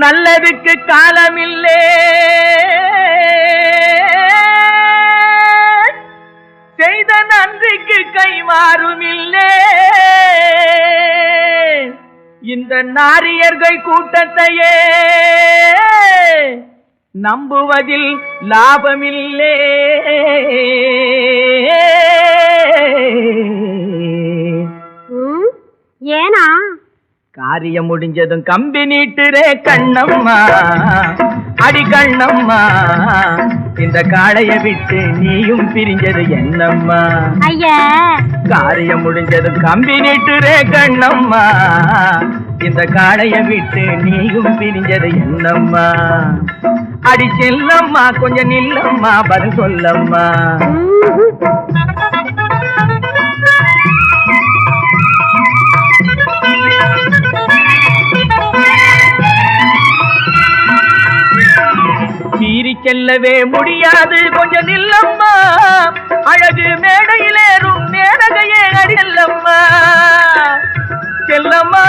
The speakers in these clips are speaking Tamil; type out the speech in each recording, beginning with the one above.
நல்லதுக்கு காலமில்லே, செய்த நன்றிக்கு கைமாறுமில்லே. இந்த நாரியர்கள் கூட்டத்தையே நம்புவதில் லாபமில்லே. ஏனா காரியம் முடிஞ்சதும் கம்பி நீட்டுரே கண்ணம்மா, அடி கண்ணம்மா, இந்த காளைய விட்டு நீயும் பிரிஞ்சது என்னம்மா? ஐயா, காரியம் முடிஞ்சதும் கம்பி நீட்டுரே கண்ணம்மா, இந்த காளைய விட்டு நீயும் பிரிஞ்சது என்னம்மா? அடி செல்லம்மா, கொஞ்சம் நில்லம்மா, பதில் சொல்லம்மா. சீறி செல்லவே முடியாது, கொஞ்சம் நில்லம்மா, அழகு மேடையிலேறும் மேனகையே அடியல்லம்மா. செல்லம்மா,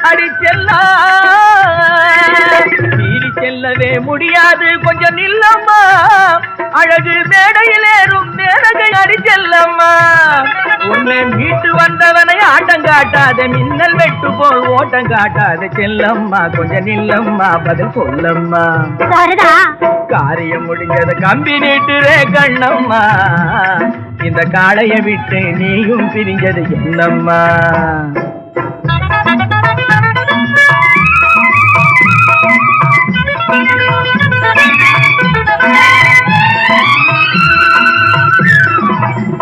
அடி செல்லா, சீறி செல்லவே முடியாது, கொஞ்சம் நில்லம்மா, அழகு மேடையிலேறும் மேனகை அடி செல்லம்மா. உன்னை மீட்டு வந்தவனை ஆட்டம் காட்டாத, மின்னல் வெட்டு போல் ஓட்டம் காட்டாத. செல்லம்மா, கொஞ்சம் நில்லம்மா, பதில் சொல்லம்மா. காரியம் முடிஞ்சது கம்பி நீட்டுரே கண்ணம்மா, இந்த காளைய விட்டு நீயும் பிரிஞ்சது என்னம்மா?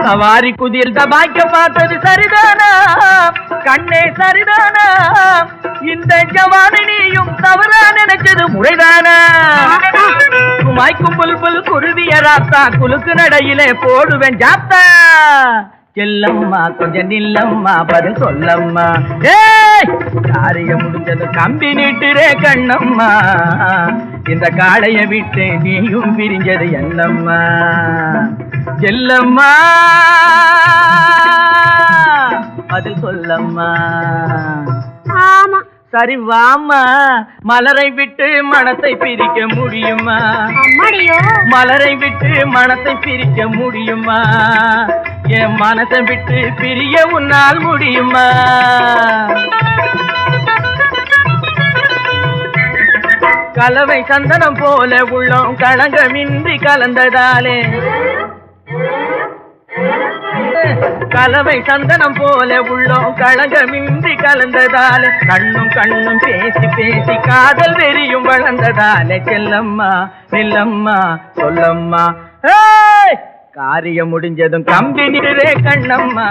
சவாரி குதிர் தபாய்க்க பார்த்தது சரிதானா கண்ணே, சரிதானா? இந்த ஜவானினியும் தவறா நினைச்சது முறைதானா? குமாய்க்கும் புல்புல் குருவிய ராத்தா, குலுக்கு நடையிலே போடுவேன் ஜாத்தா. செல்லம்மா, கொஞ்சம் நில்லம்மா, பதில் சொல்லம்மா. காரியம் முடிஞ்சது கம்பி நீட்டுரே கண்ணம்மா, இந்த காளைய விட்டு நீயும் பிரிஞ்சது என்னம்மா? செல்லம்மா, பதில் சொல்லம்மா. ஆமா, சரி வாமா, மலரை விட்டு மனத்தை பிரிக்க முடியுமா? மலரை விட்டு மனத்தை பிரிக்க முடியுமா? என் மனத்தை விட்டு பிரிய உன்னால் முடியுமா? கலவை சந்தனம் போல உள்ளம் களங்கமின்றி கலந்ததாலே, கலவை சந்தனம் போல உள்ளம் களங்கமின்றி கலந்ததாலே, கண்ணும் கண்ணும் பேசி பேசி காதல் வெறியும் வளர்ந்ததாலே. செல்லம்மா, நில்லம்மா, சொல்லம்மா. காரியம் முடிஞ்சதும் கம்பி நீட்டுரே கண்ணம்மா.